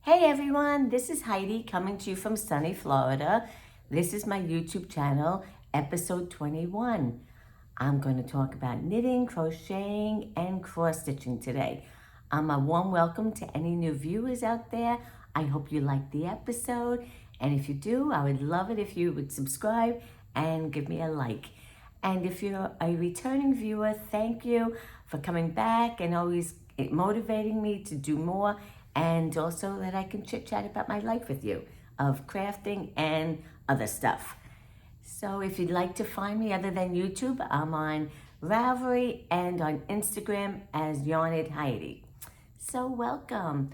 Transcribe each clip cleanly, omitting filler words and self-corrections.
Hey everyone, this is Heidi coming to you from sunny Florida. This is my YouTube channel, episode 21. I'm going to talk about knitting, crocheting, and cross-stitching today. A warm welcome to any new viewers out there. I hope you liked the episode, and if you do, I would love it if you would subscribe and give me a like. And if you're a returning viewer, thank you for coming back and always motivating me to do more, and also that I can chit chat about my life with you of crafting and other stuff. So if you'd like to find me other than YouTube, I'm on Ravelry and on Instagram as Yarnery Heidi. So welcome.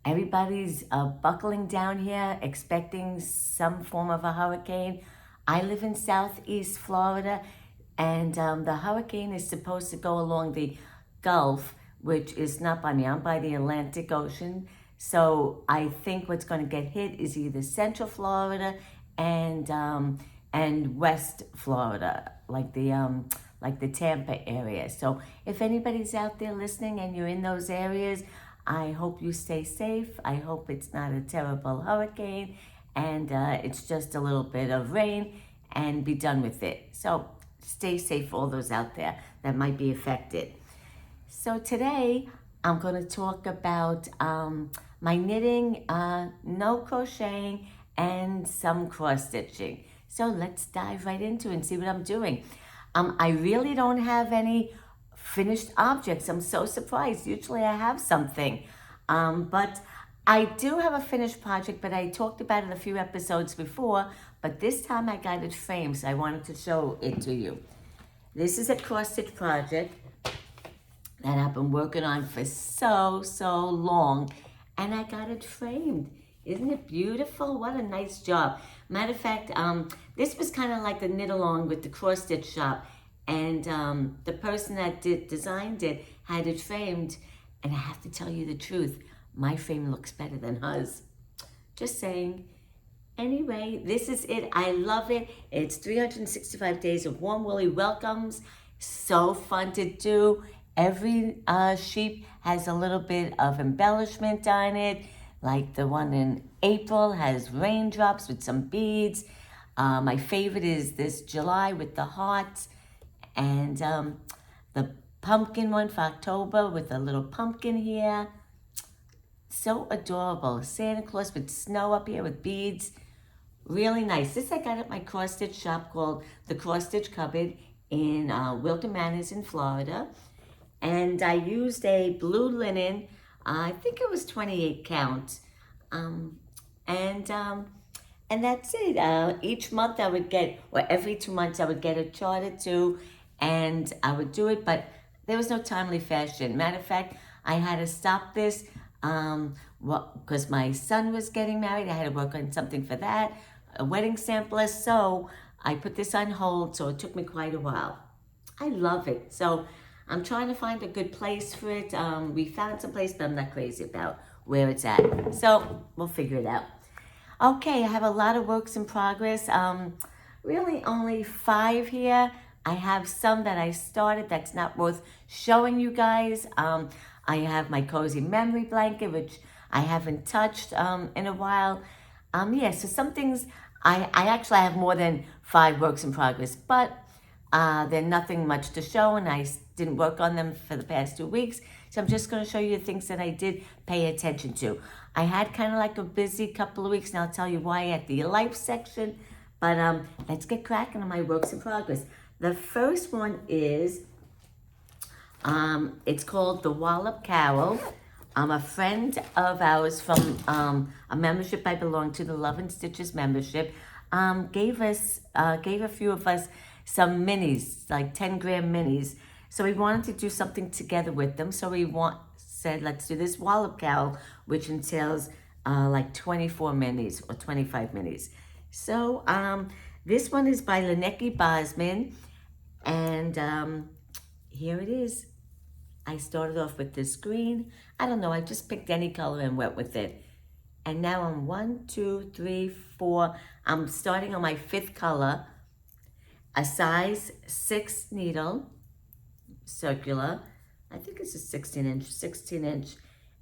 Everybody's buckling down here, expecting some form of a hurricane. I live in Southeast Florida, and the hurricane is supposed to go along the Gulf, which is not by me. I'm by the Atlantic Ocean. So I think what's going to get hit is either Central Florida and West Florida, like the Tampa area. So if anybody's out there listening and you're in those areas, I hope you stay safe. I hope it's not a terrible hurricane and it's just a little bit of rain and be done with it. So stay safe for all those out there that might be affected. So today I'm going to talk about my knitting, no crocheting, and some cross stitching. So let's dive right into it and see what I'm doing. I really don't have any finished objects. I'm so surprised. Usually I have something, but I do have a finished project, but I talked about it a few episodes before, but this time I got it framed, so I wanted to show it to you. This is a cross stitch project that I've been working on for so long, and I got it framed. Isn't it beautiful? What a nice job. Matter of fact, this was kind of like a knit along with the cross stitch shop, and the person that designed it had it framed, and I have to tell you the truth, my frame looks better than hers. Just saying. Anyway, this is it. I love it. It's 365 days of warm woolly welcomes. So fun to do. Every sheep has a little bit of embellishment on it, like the one in April has raindrops with some beads. My favorite is this July with the hearts, and the pumpkin one for October with a little pumpkin here. So adorable. Santa Claus with snow up here with beads. Really nice. This I got at my cross stitch shop called the Cross Stitch Cupboard in Wilton Manors in Florida. And I used a blue linen, I think it was 28 count. And that's it. Each month I would get, or every 2 months I would get a chart or two, and I would do it, but there was no timely fashion. Matter of fact, I had to stop this because my son was getting married. I had to work on something for that, a wedding sampler, so I put this on hold, so it took me quite a while. I love it. So I'm trying to find a good place for it. We found some place, but I'm not crazy about where it's at. So we'll figure it out. Okay, I have a lot of works in progress. Really only 5 here. I have some that I started that's not worth showing you guys. I have my cozy memory blanket, which I haven't touched in a while. So some things, I actually have more than 5 works in progress, but they're nothing much to show, and I didn't work on them for the past 2 weeks. So I'm just going to show you the things that I did pay attention to. I had kind of like a busy couple of weeks, and I'll tell you why at the life section. But let's get cracking on my works in progress. The first one is, it's called the Wallop Carol. A friend of ours from a membership I belong to, the Love and Stitches membership, gave a few of us some minis, like 10-gram minis. So we wanted to do something together with them. So we said, let's do this Wallop Carol, which entails like 24 minis or 25 minis. So this one is by Lynecki Bosman, and here it is. I started off with this green. I don't know, I just picked any color and went with it. And now I'm 1, 2, 3, 4. I'm starting on my 5th color. A size 6 needle, circular. I think it's a 16 inch.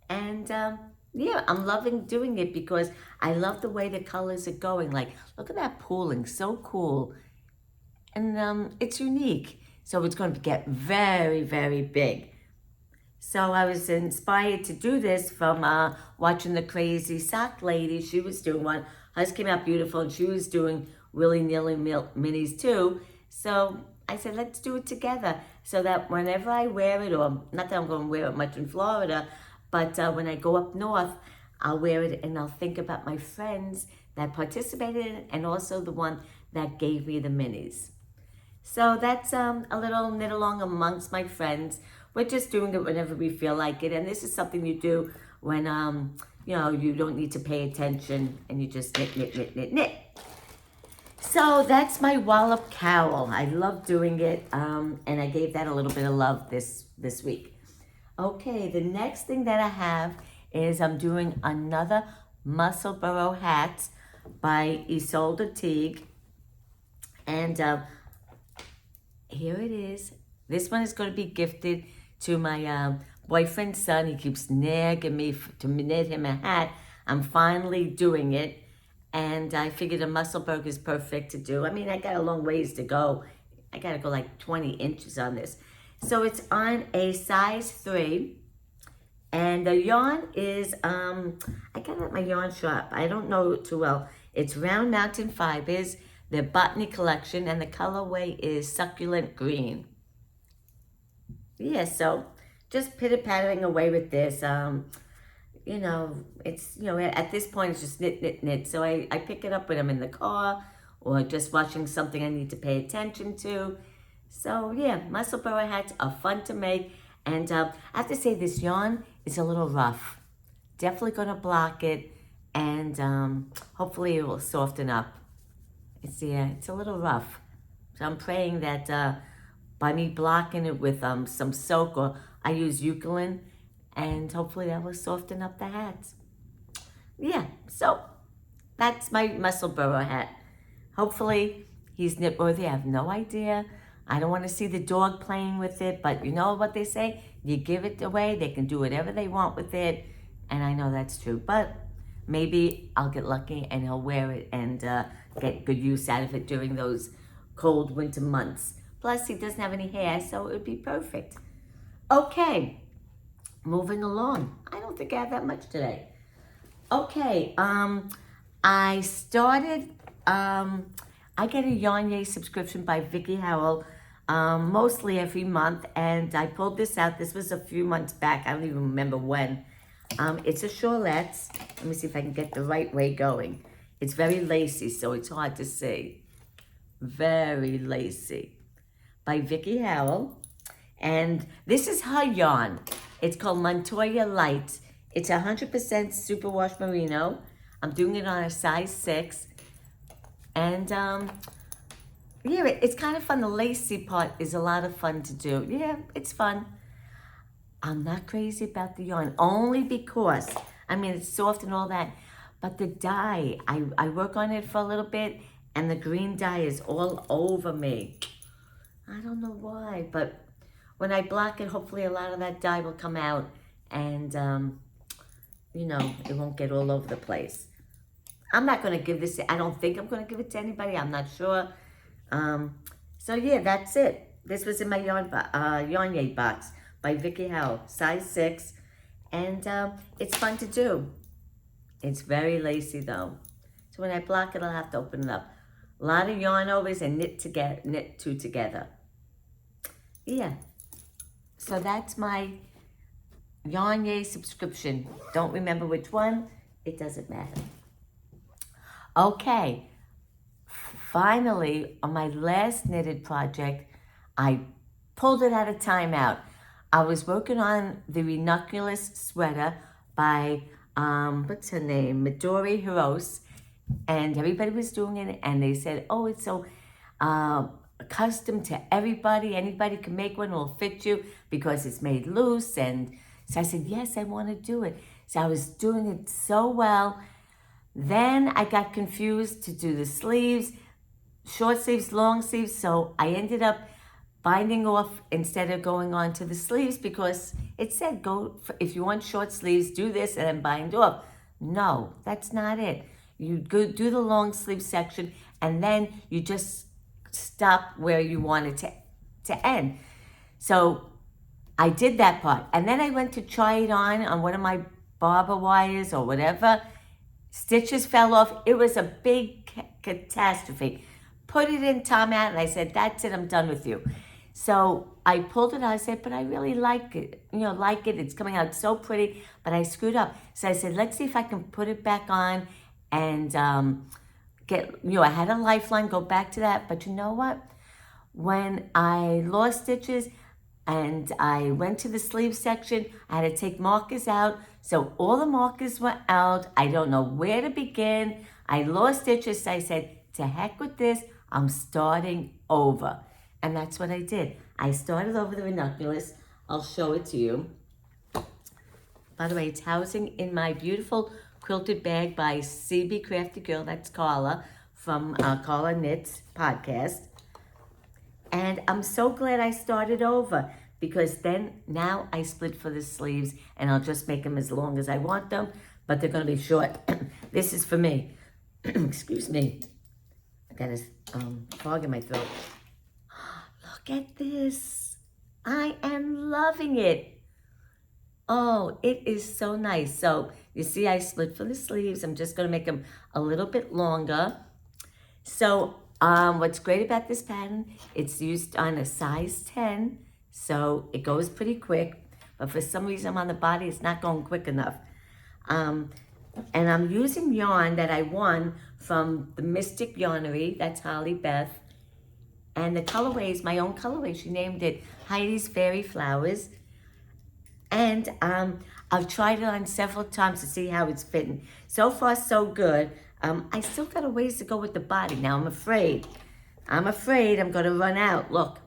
And Yeah, I'm loving doing it because I love the way the colors are going. Like, look at that pooling, so cool. And it's unique. So it's going to get very, very big. So I was inspired to do this from watching the crazy sock lady. She was doing one. Hers came out beautiful, and she was doing willy-nilly minis too. So I said, let's do it together so that whenever I wear it, or not that I'm going to wear it much in Florida, but when I go up north, I'll wear it and I'll think about my friends that participated in it and also the one that gave me the minis. So that's a little knit along amongst my friends. We're just doing it whenever we feel like it, and this is something you do when you don't need to pay attention and you just knit, knit, knit, knit, knit. So that's my wallop cowl. I love doing it, and I gave that a little bit of love this week. Okay, the next thing that I have is I'm doing another Musselburgh hat by Isolde Teague, and here it is. This one is going to be gifted to my boyfriend's son. He keeps nagging me to knit him a hat. I'm finally doing it. And I figured a Musselburgh is perfect to do. I mean, I got a long ways to go. I got to go like 20 inches on this. So it's on a size 3. And the yarn is, I got it at my yarn shop. I don't know it too well. It's Round Mountain Fibers, the Botany collection, and the colorway is Succulent Green. Yeah, so just pitter-pattering away with this. It's, at this point, it's just knit, knit, knit. So I pick it up when I'm in the car or just watching something I need to pay attention to. So, yeah, Musselburgh hats are fun to make. And I have to say, this yarn is a little rough. Definitely going to block it. And hopefully it will soften up. It's a little rough. So I'm praying that by me blocking it with some soak, or I use Succulent, and hopefully that will soften up the hats. Yeah, so that's my Musselburgh hat. Hopefully he's knit worthy. I have no idea. I don't want to see the dog playing with it, but you know what they say? You give it away, they can do whatever they want with it, and I know that's true. But maybe I'll get lucky and he'll wear it and get good use out of it during those cold winter months. Plus, he doesn't have any hair, so it would be perfect. Okay, moving along. I don't think I have that much today. Okay, I started, I get a Yarnery subscription by Vicki Howell, mostly every month, and I pulled this out. This was a few months back. I don't even remember when. It's a shawlette. Let me see if I can get the right way going. It's very lacy, so it's hard to see. Very lacy. By Vicki Howell. And this is her yarn. It's called Montoya Light. It's 100% superwash merino. I'm doing it on a size 6. And yeah, it's kind of fun. The lacy part is a lot of fun to do. Yeah, it's fun. I'm not crazy about the yarn, only because, I mean, it's soft and all that, but the dye, I work on it for a little bit, and the green dye is all over me. I don't know why, but when I block it, hopefully a lot of that dye will come out, and, it won't get all over the place. I'm not going to give this, I don't think I'm going to give it to anybody, I'm not sure. So yeah, that's it. This was in my Yarnery box by Vicki Howell, size 6, and it's fun to do. It's very lacy though. So when I block it, I'll have to open it up. A lot of yarn overs and knit two together. Yeah. So that's my Yarnery subscription. Don't remember which one. It doesn't matter. Okay. Finally, on my last knitted project, I pulled it out of timeout. I was working on the Ranunculus sweater by, what's her name? Midori Hirose. And everybody was doing it, and they said, oh, it's so custom to everybody. Anybody can make one, will fit you because it's made loose. And so I said, yes, I want to do it. So I was doing it so well. Then I got confused to do the sleeves, short sleeves, long sleeves. So I ended up binding off instead of going on to the sleeves because It said if you want short sleeves, do this and then bind off. No, that's not it. You go do the long sleeve section and then you just stop where you want it to end. So I did that part. And then I went to try it on one of my barber wires or whatever. Stitches fell off. It was a big catastrophe. Put it in Tom out and I said, that's it, I'm done with you. So I pulled it out. I said, but I really like it. It's coming out so pretty, but I screwed up. So I said, let's see if I can put it back on and I had a lifeline, go back to that. But you know what? When I lost stitches and I went to the sleeve section, I had to take markers out. So all the markers were out. I don't know where to begin. I lost stitches. So I said, to heck with this. I'm starting over. And that's what I did. I started over the ranunculus. I'll show it to you. By the way, it's housing in my beautiful quilted bag by CB Crafty Girl. That's Carla from Carla Knits podcast. And I'm so glad I started over because now I split for the sleeves and I'll just make them as long as I want them, but they're going to be short. This is for me. Excuse me. I got a frog in my throat. Look at this. I am loving it. Oh, it is so nice. So you see I split for the sleeves. I'm just going to make them a little bit longer. So what's great about this pattern, it's used on a size 10. So it goes pretty quick. But for some reason on the body, it's not going quick enough. And I'm using yarn that I won from the Mystic Yarnery. That's Holly Beth. And the colorway is my own colorway. She named it Heidi's Fairy Flowers. And I've tried it on several times to see how it's fitting. So far, so good. I still got a ways to go with the body. Now, I'm afraid I'm going to run out. Look,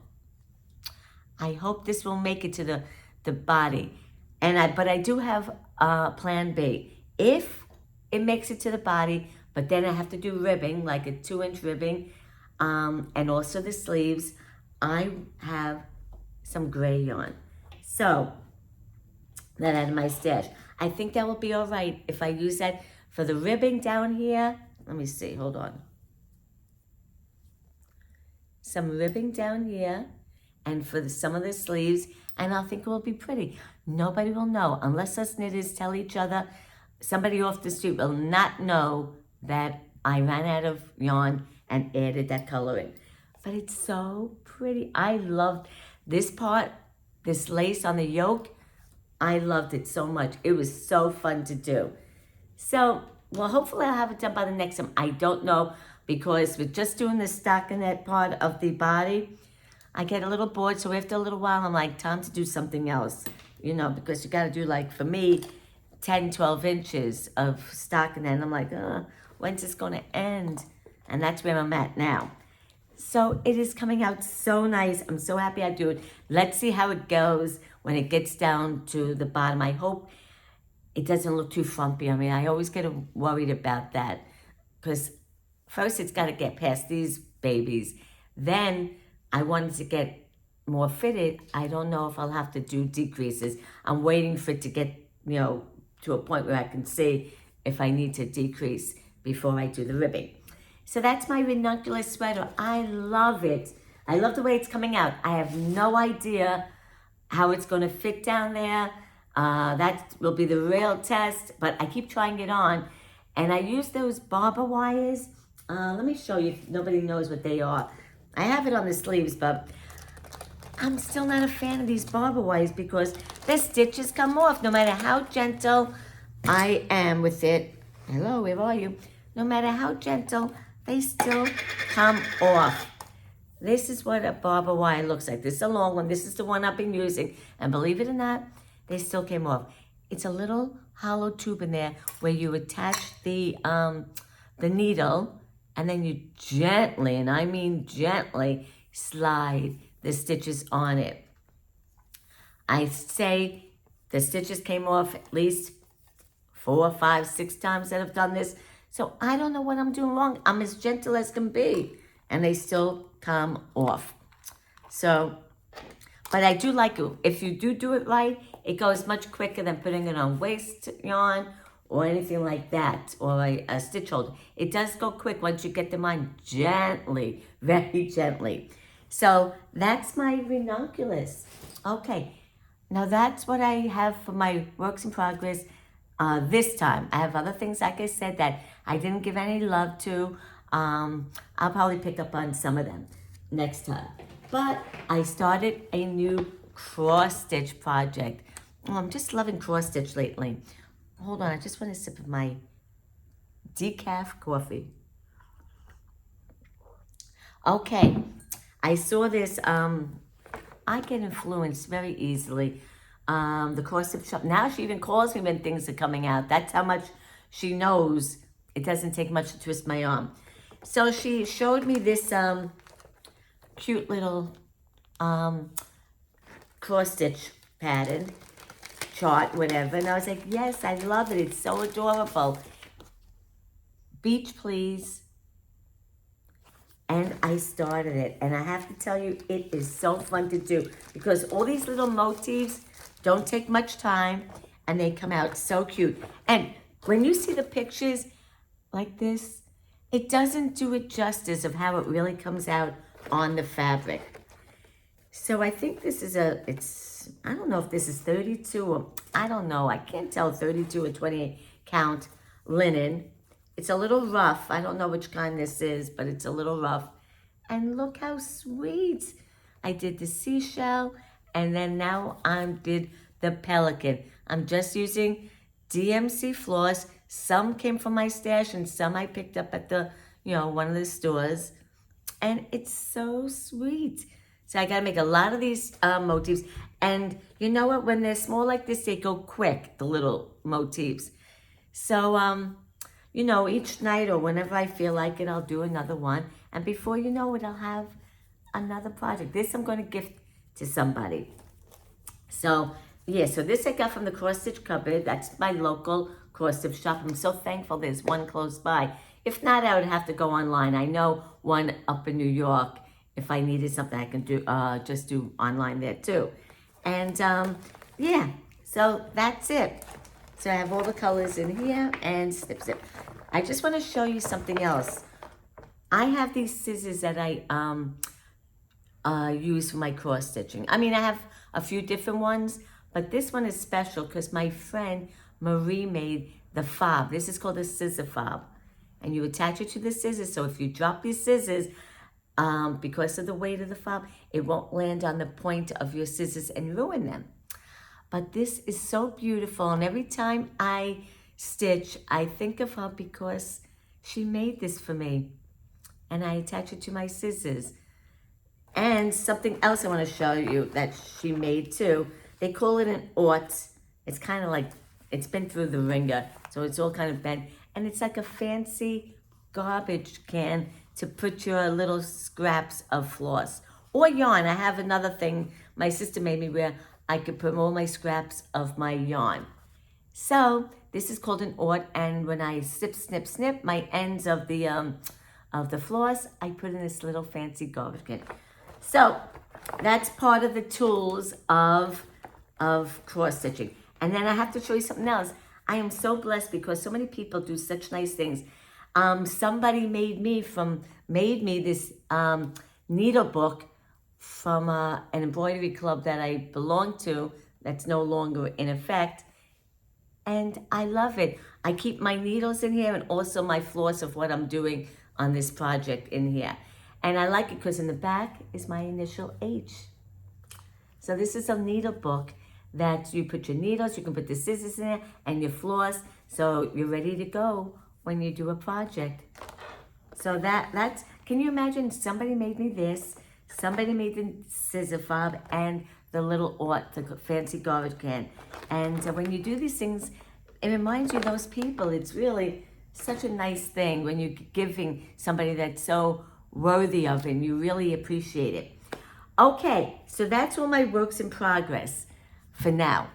I hope this will make it to the body. But I do have plan B. If it makes it to the body, but then I have to do ribbing, like a 2-inch ribbing, and also the sleeves, I have some gray yarn. So, that out of my stash. I think that will be all right if I use that for the ribbing down here. Let me see, hold on. Some ribbing down here and for some of the sleeves, and I think it will be pretty. Nobody will know unless us knitters tell each other. Somebody off the street will not know that I ran out of yarn and added that color in. But it's so pretty. I loved this part, this lace on the yoke. I loved it so much. It was so fun to do. So, well, hopefully I'll have it done by the next time. I don't know, because with just doing the stockinette part of the body, I get a little bored. So after a little while, I'm like, time to do something else, because you got to do, like, for me, 10, 12 inches of stockinette. And I'm like, when's this going to end? And that's where I'm at now. So it is coming out so nice. I'm so happy I do it. Let's see how it goes when it gets down to the bottom. I hope it doesn't look too frumpy. I mean, I always get worried about that because first it's got to get past these babies. Then I wanted to get more fitted. I don't know if I'll have to do decreases. I'm waiting for it to get, to a point where I can see if I need to decrease before I do the ribbing. So that's my ranunculus sweater. I love it. I love the way it's coming out. I have no idea how it's going to fit down there. That will be the real test, but I keep trying it on. And I use those barber wires. Let me show you if nobody knows what they are. I have it on the sleeves, but I'm still not a fan of these barber wires because the stitches come off no matter how gentle I am with it. Hello, where are you? No matter how gentle, they still come off. This is what a barber wire looks like. This is a long one. This is the one I've been using. And believe it or not, they still came off. It's a little hollow tube in there where you attach the needle and then you gently, and I mean gently, slide the stitches on it. I say the stitches came off at least 4, 5, 6 times that I've done this. So I don't know what I'm doing wrong. I'm as gentle as can be. And they still come off. So, But I do like it. If you do it right, it goes much quicker than putting it on waist yarn or anything like that, or a stitch holder. It does go quick once you get them on gently, very gently. So that's my ranunculus. Okay, now that's what I have for my works in progress this time. I have other things, like I said, that I didn't give any love to. I'll probably pick up on some of them next time. But I started a new cross-stitch project. Oh, I'm just loving cross-stitch lately. Hold on, I just want a sip of my decaf coffee. Okay, I saw this. I get influenced very easily. The cross-stitch shop. Now she even calls me when things are coming out. That's how much she knows. It doesn't take much to twist my arm. So she showed me this cute little cross-stitch pattern, chart, whatever. And I was like, yes, I love it. It's so adorable. Beach, please. And I started it. And I have to tell you, it is so fun to do because all these little motifs don't take much time and they come out so cute. And when you see the pictures like this, it doesn't do it justice of how it really comes out on the fabric. So I think this is I don't know if this is 32 or, I don't know. I can't tell, 32 or 28 count linen. It's a little rough. I don't know which kind this is, but it's a little rough. And look how sweet. I did the seashell, and then now I did the pelican. I'm just using DMC floss. Some came from my stash, and some I picked up at the, one of the stores. And it's so sweet. So I got to make a lot of these motifs. And you know what? When they're small like this, they go quick, the little motifs. So, each night or whenever I feel like it, I'll do another one. And before you know it, I'll have another project. This I'm going to gift to somebody. So, yeah, so this I got from the Cross Stitch Cupboard. That's my local cross stitch shop. I'm so thankful there's one close by. If not, I would have to go online. I know one up in New York. If I needed something, I can just do online there too. And yeah, so that's it. So I have all the colors in here and snip, snip. I just want to show you something else. I have these scissors that I use for my cross stitching. I mean, I have a few different ones, but this one is special because my friend Marie made the fob. This is called a scissor fob. And you attach it to the scissors. So if you drop these scissors, because of the weight of the fob, it won't land on the point of your scissors and ruin them. But this is so beautiful. And every time I stitch, I think of her because she made this for me. And I attach it to my scissors. And something else I want to show you that she made too. They call it an aught. It's kind of like, it's been through the ringer. So it's all kind of bent. And it's like a fancy garbage can to put your little scraps of floss. Or yarn. I have another thing my sister made me where I could put all my scraps of my yarn. So this is called an aught. And when I snip, snip, my ends of the floss, I put in this little fancy garbage can. So that's part of the tools of cross stitching. And then I have to show you something else. I am so blessed because so many people do such nice things. Somebody made me this needle book from an embroidery club that I belong to that's no longer in effect. And I love it. I keep my needles in here and also my floss of what I'm doing on this project in here. And I like it because in the back is my initial H. So this is a needle book that you put your needles, you can put the scissors in there and your floss. So you're ready to go when you do a project. So that's, can you imagine somebody made me this, somebody made the scissor fob and the little aught, the fancy garbage can. And when you do these things, it reminds you of those people. It's really such a nice thing when you're giving somebody that's so worthy of it and you really appreciate it. Okay, so that's all my works in progress for now.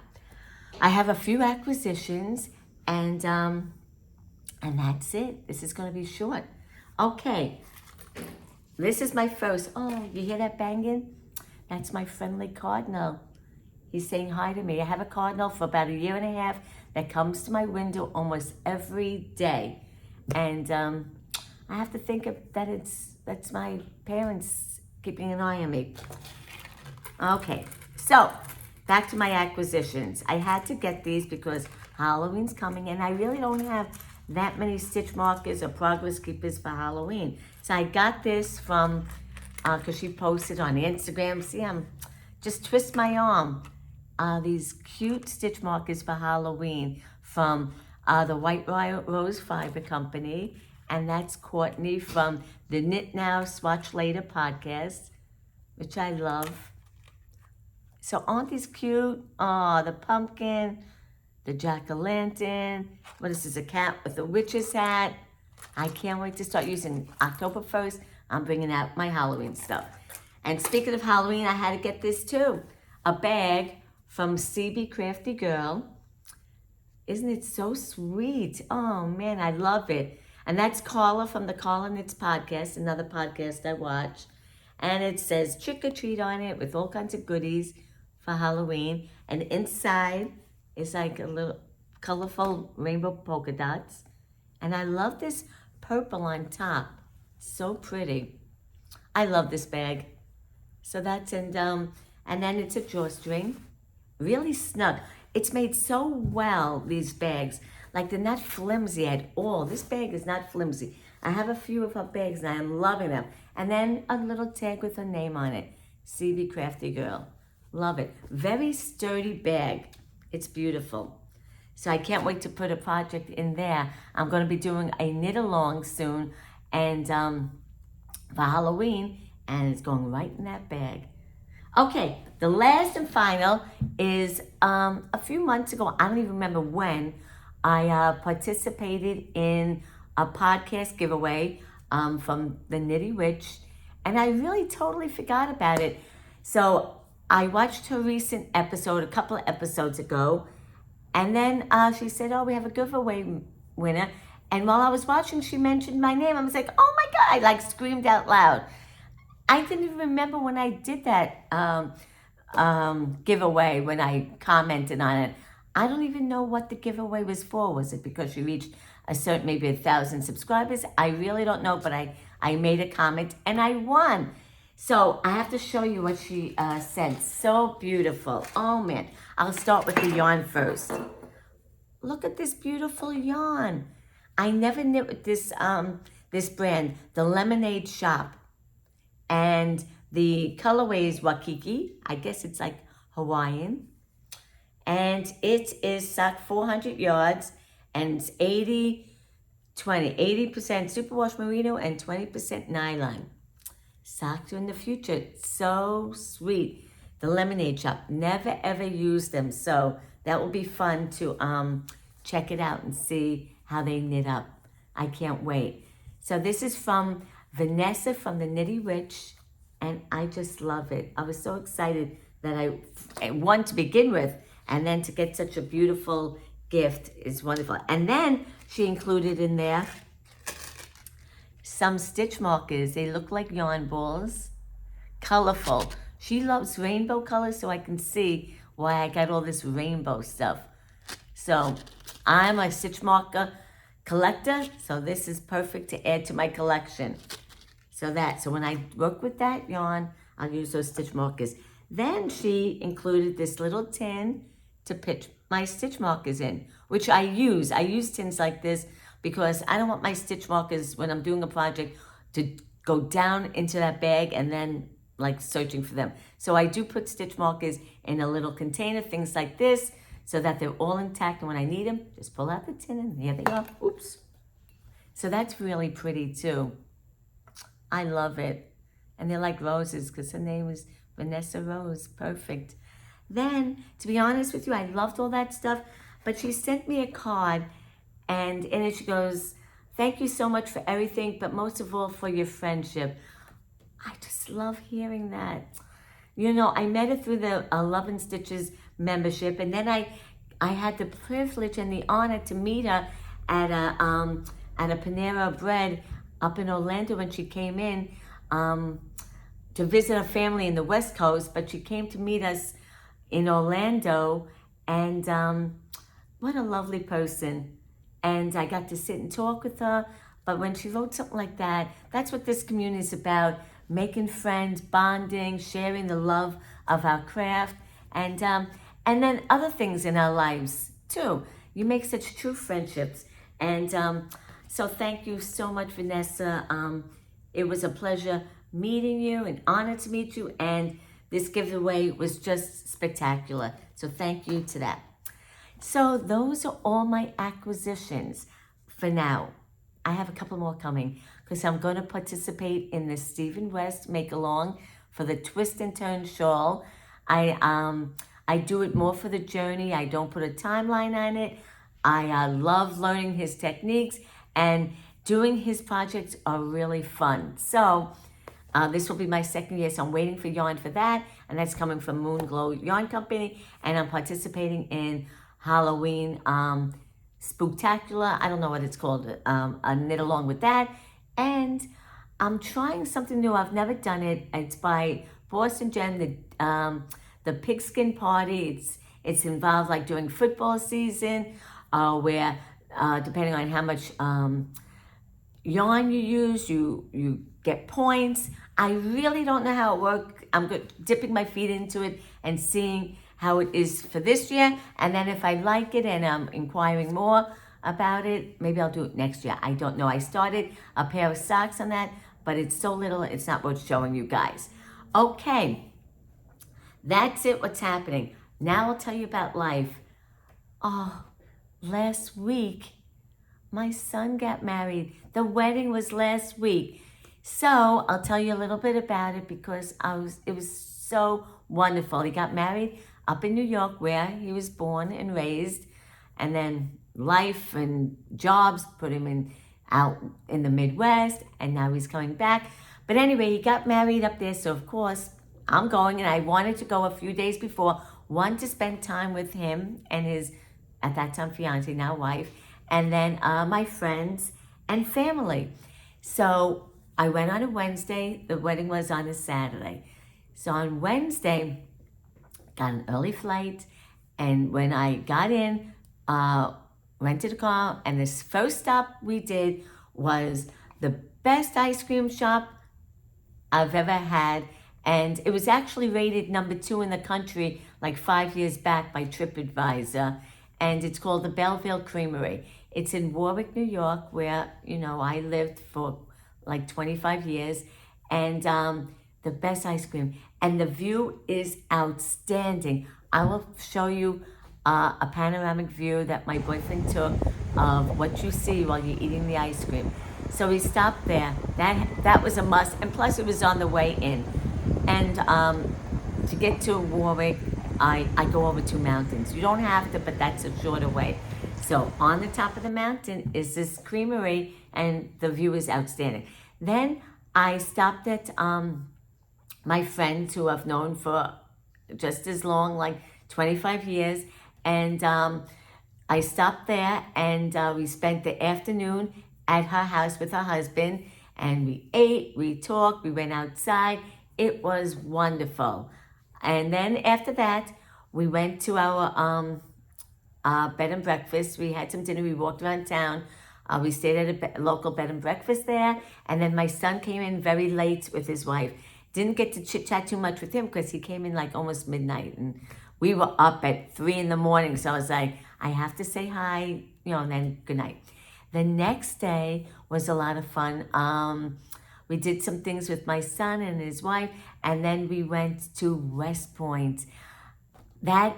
I have a few acquisitions and that's it. This is going to be short. Okay, this is my first. Oh, you hear that banging? That's my friendly cardinal. He's saying hi to me. I have a cardinal for about a year and a half that comes to my window almost every day. And I have to think of that that's my parents keeping an eye on me. Okay, so back to my acquisitions. I had to get these because Halloween's coming and I really don't have that many stitch markers or progress keepers for Halloween. So I got this from, because she posted on Instagram. See, I'm just twist my arm. These cute stitch markers for Halloween from the White Rose Fiber Company. And that's Courtney from the Knit Now, Swatch Later podcast, which I love. So aren't these cute? Oh, the pumpkin, the jack-o'-lantern. What is this, a cat with a witch's hat? I can't wait to start using October 1st. I'm bringing out my Halloween stuff. And speaking of Halloween, I had to get this too. A bag from CB Crafty Girl. Isn't it so sweet? Oh man, I love it. And that's Carla from the Carla Knits podcast, another podcast I watch. And it says trick or treat on it with all kinds of goodies for Halloween. And inside is like a little colorful rainbow polka dots. And I love this purple on top. So pretty. I love this bag. So that's, and then it's a drawstring. Really snug. It's made so well, these bags. Like they're not flimsy at all. This bag is not flimsy. I have a few of her bags and I am loving them. And then a little tag with her name on it. CB Crafty Girl. Love it. Very sturdy bag. It's beautiful. So I can't wait to put a project in there. I'm going to be doing a knit along soon and for Halloween, and it's going right in that bag. Okay, the last and final is a few months ago, I don't even remember when, I participated in a podcast giveaway from the Nitty Witch, and I really totally forgot about it. So I watched her recent episode a couple of episodes ago, and then she said, oh, we have a giveaway winner. And while I was watching, she mentioned my name. I was like, oh my God, I like screamed out loud. I didn't even remember when I did that giveaway, when I commented on it. I don't even know what the giveaway was for. Was it because she reached a certain, maybe 1,000 subscribers? I really don't know, but I made a comment and I won. So I have to show you what she said. So beautiful. Oh man. I'll start with the yarn first. Look at this beautiful yarn. I never knit with this this brand, the Lemonade Shop. And the colorway is Waikiki. I guess it's like Hawaiian. And it is sock 400 yards and it's 80% superwash merino and 20% nylon. Socks are in the future. So sweet. The Lemonade Shop. Never ever used them. So that will be fun to check it out and see how they knit up. I can't wait. So this is from Vanessa from the Nitty Witch, and I just love it. I was so excited that I won to begin with, and then to get such a beautiful gift is wonderful. And then she included in there some stitch markers. They look like yarn balls, colorful. She loves rainbow colors, so I can see why I got all this rainbow stuff. So I'm a stitch marker collector, so this is perfect to add to my collection. So when I work with that yarn, I'll use those stitch markers. Then she included this little tin to pitch my stitch markers in, which I use. I use tins like this because I don't want my stitch markers, when I'm doing a project, to go down into that bag and then like searching for them. So I do put stitch markers in a little container, things like this, so that they're all intact. And when I need them, just pull out the tin and here they go. Oops. So that's really pretty too. I love it. And they're like roses because her name is Vanessa Rose. Perfect. Then, to be honest with you, I loved all that stuff, but she sent me a card, and in it she goes, thank you so much for everything, but most of all for your friendship. I just love hearing that. You know, I met her through the Love and Stitches membership, and then I had the privilege and the honor to meet her at a Panera Bread up in Orlando when she came in to visit a family in the West Coast, but she came to meet us in Orlando, and what a lovely person. And I got to sit and talk with her. But when she wrote something like that, that's what this community is about: making friends, bonding, sharing the love of our craft, and then other things in our lives too. You make such true friendships, and so thank you so much, Vanessa. It was a pleasure meeting you, an honor to meet you, and this giveaway was just spectacular. So thank you to that. So those are all my acquisitions for now. I have a couple more coming because I'm going to participate in the Stephen West Make Along for the Twist and Turn shawl. I do it more for the journey. I don't put a timeline on it. I love learning his techniques, and doing his projects are really fun. So this will be my second year, so I'm waiting for yarn for that, and that's coming from Moon Glow Yarn Company, and I'm participating in Halloween Spooktacular. I don't know what it's called. A knit along with that, and I'm trying something new. I've never done it. It's by Boston Jen, the Pigskin Party. It's involved like during football season, where depending on how much yarn you use, you get points. I really don't know how it works. I'm dipping my feet into it and seeing how it is for this year, and then if I like it and I'm inquiring more about it, maybe I'll do it next year. I don't know. I started a pair of socks on that, but it's so little, it's not worth showing you guys. Okay, that's it, what's happening. Now I'll tell you about life. Oh, last week, my son got married. The wedding was last week. So I'll tell you a little bit about it because it was so wonderful. He got married up in New York where he was born and raised, and then life and jobs put him out in the Midwest, and now he's coming back. But anyway, he got married up there, so of course I'm going, and I wanted to go a few days before, one, to spend time with him and his, at that time, fiance, now wife, and then my friends and family. So I went on a Wednesday. The wedding was on a Saturday. So on Wednesday, got an early flight, and when I got in, rented a car, and this first stop we did was the best ice cream shop I've ever had, and it was actually rated #2 in the country like 5 years back by TripAdvisor, and it's called the Belleville Creamery. It's in Warwick, New York, where, you know, I lived for like 25 years, and the best ice cream, and the view is outstanding. I will show you a panoramic view that my boyfriend took of what you see while you're eating the ice cream. So we stopped there. That was a must, and plus it was on the way in. And to get to Warwick, I go over 2 mountains. You don't have to, but that's a shorter way. So on the top of the mountain is this creamery, and the view is outstanding. Then I stopped at my friends who I've known for just as long, like 25 years. And I stopped there, and we spent the afternoon at her house with her husband, and we ate, we talked, we went outside. It was wonderful. And then after that, we went to our bed and breakfast. We had some dinner, we walked around town. We stayed at a local bed and breakfast there. And then my son came in very late with his wife. Didn't get to chit chat too much with him because he came in like almost midnight, and we were up at 3 in the morning. So I was like, I have to say hi, you know, and then good night. The next day was a lot of fun. We did some things with my son and his wife, and then we went to West Point. That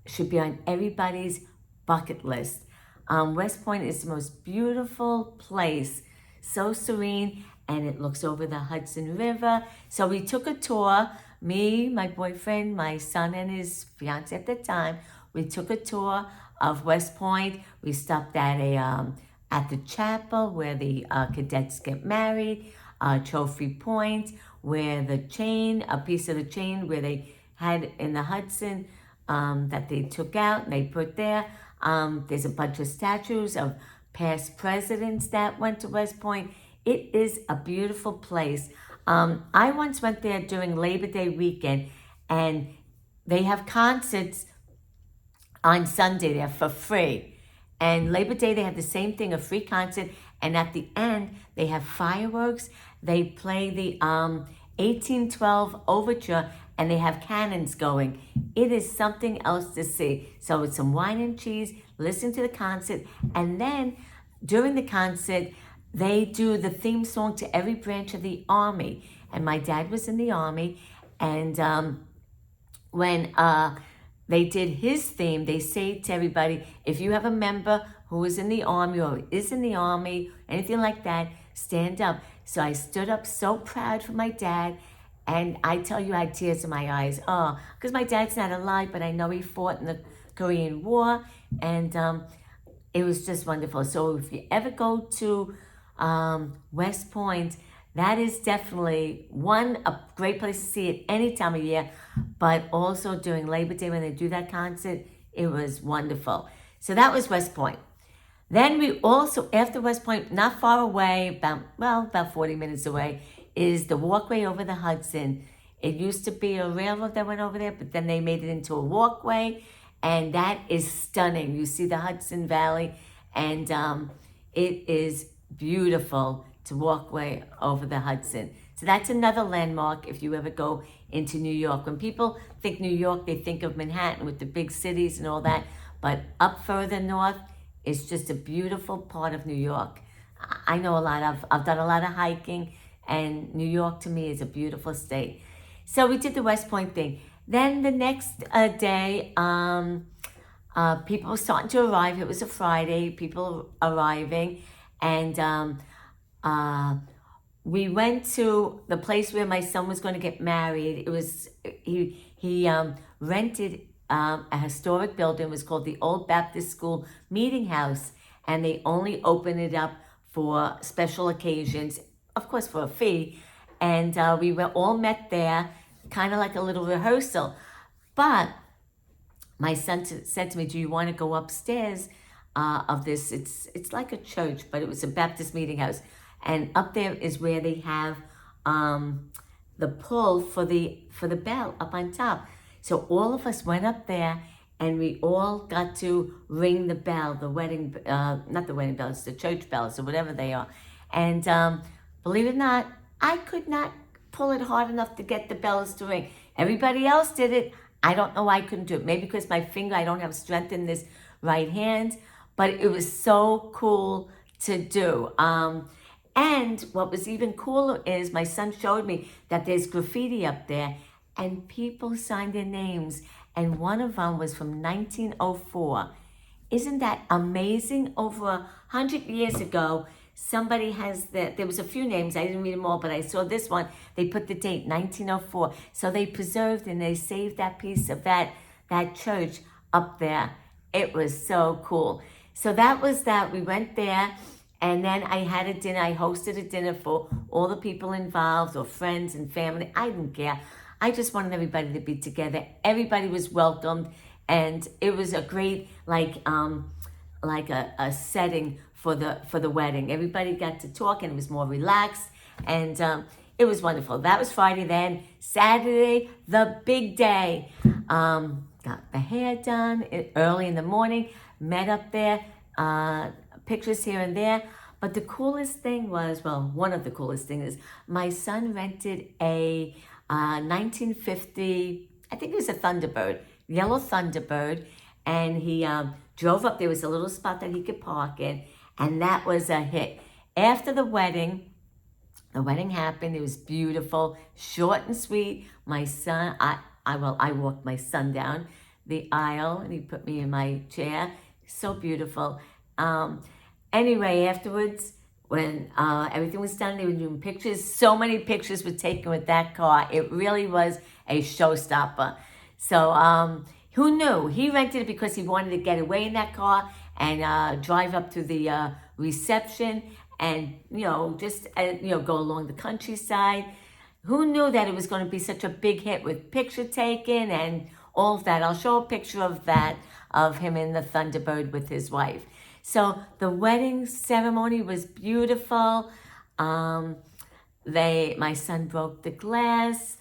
should be on everybody's bucket list. West Point is the most beautiful place, so serene, and it looks over the Hudson River. So we took a tour, me, my boyfriend, my son, and his fiance at the time. We took a tour of West Point. We stopped at the chapel where the cadets get married, Trophy Point, where a piece of the chain where they had in the Hudson that they took out and they put there. There's a bunch of statues of past presidents that went to West Point. It is a beautiful place. I once went there during Labor Day weekend, and they have concerts on Sunday there for free. And Labor Day, they have the same thing, a free concert. And at the end, they have fireworks. They play the 1812 Overture, and they have cannons going. It is something else to see. So it's some wine and cheese, listen to the concert, and then during the concert, they do the theme song to every branch of the Army. And my dad was in the Army, and when they did his theme, they say to everybody, if you have a member who is in the Army or is in the Army, anything like that, stand up. So I stood up so proud for my dad, and I tell you, I had tears in my eyes. Oh, because my dad's not alive, but I know he fought in the Korean War, and it was just wonderful. So if you ever go to West Point, that is definitely a great place to see it any time of year, but also during Labor Day when they do that concert, it was wonderful. So that was West Point. Then we also, after West Point, not far away, about 40 minutes away, is the walkway over the Hudson. It used to be a railroad that went over there, but then they made it into a walkway, and that is stunning. You see the Hudson Valley, and it is beautiful to walk way over the Hudson. So that's another landmark if you ever go into New York. When people think New York, they think of Manhattan with the big cities and all that, but up further north is just a beautiful part of New York. I know a lot I've done a lot of hiking, and New York to me is a beautiful state. So we did the West Point thing. Then the next day, people were starting to arrive. It was a Friday, people arriving, and we went to the place where my son was going to get married. It was he rented a historic building. It was called the Old Baptist School Meeting House, and they only opened it up for special occasions, of course for a fee. And we were all met there, kind of like a little rehearsal. But my son said to me, "Do you want to go upstairs of this? It's like a church, but it was a Baptist meeting house." And up there is where they have the pull for the bell up on top. So all of us went up there, and we all got to ring the bell, the wedding, not the wedding bell, it's the church bells or whatever they are. And believe it or not, I could not pull it hard enough to get the bells to ring. Everybody else did it. I don't know why I couldn't do it. Maybe because my finger, I don't have strength in this right hand, but it was so cool to do. And what was even cooler is my son showed me that there's graffiti up there, and people signed their names, and one of them was from 1904. Isn't that amazing? Over 100 years ago, somebody there was a few names, I didn't read them all, but I saw this one. They put the date, 1904. So they preserved and they saved that piece of that church up there. It was so cool. So that was that. We went there, and then I had a dinner. I hosted a dinner for all the people involved, or friends and family. I didn't care. I just wanted everybody to be together. Everybody was welcomed, and it was a great a setting for the wedding. Everybody got to talk, and it was more relaxed, and it was wonderful. That was Friday. Then Saturday, the big day. Got the hair done early in the morning. Met up there. Pictures here and there. But the coolest thing was, one of the coolest things is my son rented a 1950, I think it was a Thunderbird, yellow Thunderbird, and he drove up. There was a little spot that he could park in, and that was a hit. After the wedding happened. It was beautiful, short and sweet. My son, I walked my son down the aisle, and he put me in my chair. So beautiful. Anyway, afterwards, when everything was done, they were doing pictures. So many pictures were taken with that car. It really was a showstopper. So who knew? He rented it because he wanted to get away in that car and drive up to the reception and, just, go along the countryside. Who knew that it was going to be such a big hit with picture taken and all of that? I'll show a picture of that, of him in the Thunderbird with his wife. So the wedding ceremony was beautiful. my son broke the glass.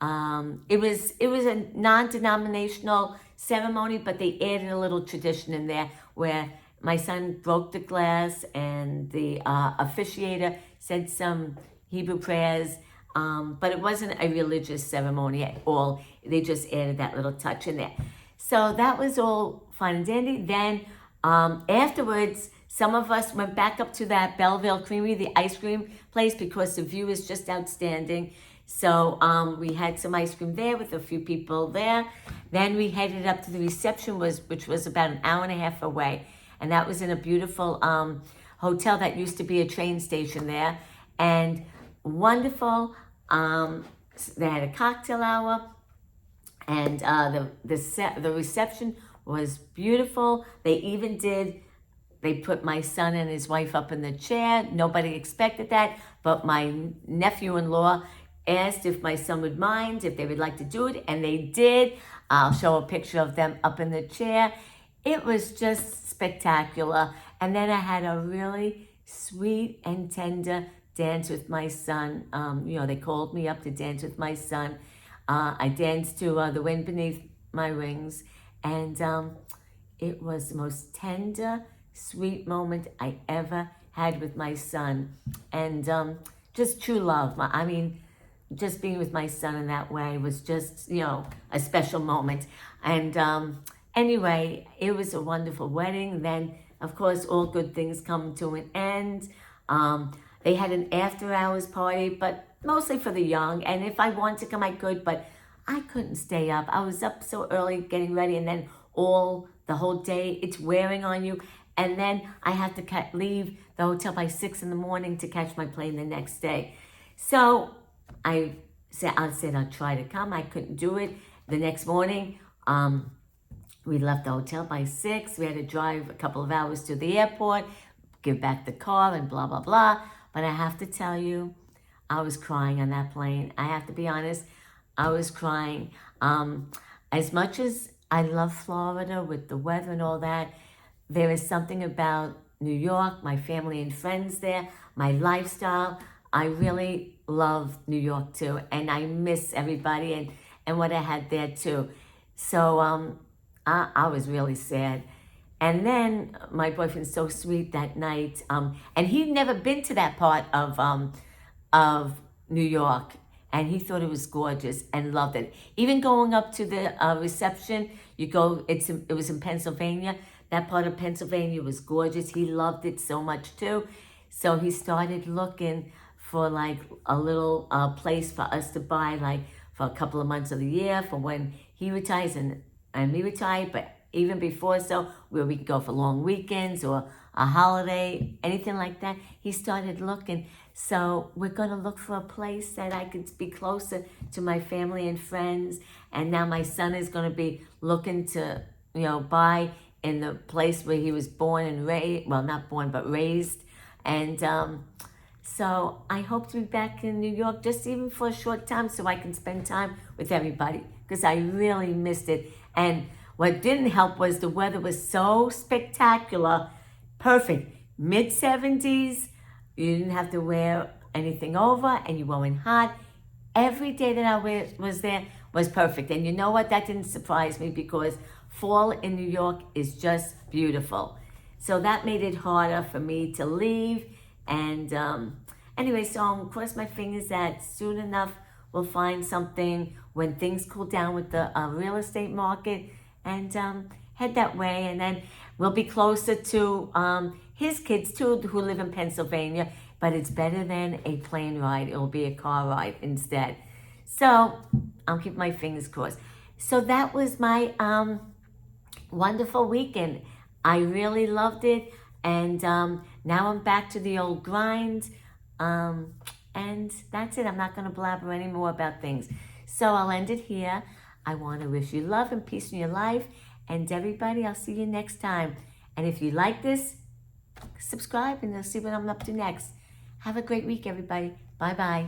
It was a non-denominational ceremony, but they added a little tradition in there where my son broke the glass and the officiator said some Hebrew prayers. But it wasn't a religious ceremony at all. They just added that little touch in there. So that was all fine and dandy. Then afterwards, some of us went back up to that Belleville Creamery, the ice cream place, because the view is just outstanding. So we had some ice cream there with a few people there. Then we headed up to the reception, which was about an hour and a half away. And that was in a beautiful hotel that used to be a train station there. And wonderful. They had a cocktail hour. And the reception was beautiful. They put my son and his wife up in the chair. Nobody expected that, but my nephew-in-law asked if my son would mind, if they would like to do it, and they did. I'll show a picture of them up in the chair. It was just spectacular. And then I had a really sweet and tender dance with my son. They called me up to dance with my son. I danced to The Wind Beneath My Wings, and it was the most tender, sweet moment I ever had with my son. And just true love. Just being with my son in that way was just, a special moment. And anyway, it was a wonderful wedding. Then, of course, all good things come to an end. They had an after-hours party, but mostly for the young. And if I wanted to come, I could, but I couldn't stay up. I was up so early getting ready, and then the whole day, it's wearing on you. And then I had to leave the hotel by 6 a.m. to catch my plane the next day. So I said I'll try to come. I couldn't do it. The next morning, we left the hotel by 6. We had to drive a couple of hours to the airport, give back the car, and blah, blah, blah. But I have to tell you, I was crying on that plane. I have to be honest, I was crying. As much as I love Florida with the weather and all that, there is something about New York, my family and friends there, my lifestyle. I really love New York too, and I miss everybody and what I had there too. So I was really sad. And then my boyfriend's so sweet that night, and he'd never been to that part of New York, and he thought it was gorgeous and loved it. Even going up to the reception, it was in Pennsylvania. That part of Pennsylvania was gorgeous. He loved it so much too. So he started looking for like a little place for us to buy, like for a couple of months of the year, for when he retires and me retire, but even before, so where we could go for long weekends or a holiday, anything like that. He started looking. So we're going to look for a place that I could be closer to my family and friends. And now my son is going to be looking to, buy in the place where he was born and raised. Well, not born, but raised. And so I hope to be back in New York just even for a short time so I can spend time with everybody, because I really missed it. And what didn't help was the weather was so spectacular, perfect. Mid-70s, you didn't have to wear anything over, and you weren't hot. Every day that I was there was perfect. And you know what? That didn't surprise me, because fall in New York is just beautiful. So that made it harder for me to leave. And anyway, so I'm cross my fingers that soon enough we'll find something when things cool down with the real estate market, and head that way. And then we'll be closer to his kids too, who live in Pennsylvania. But it's better than a plane ride. It will be a car ride instead. So I'll keep my fingers crossed. So that was my wonderful weekend. I really loved it. And now I'm back to the old grind. And that's it. I'm not going to blabber anymore about things. So I'll end it here. I want to wish you love and peace in your life. And everybody, I'll see you next time. And if you like this, subscribe and you'll see what I'm up to next. Have a great week, everybody. Bye-bye.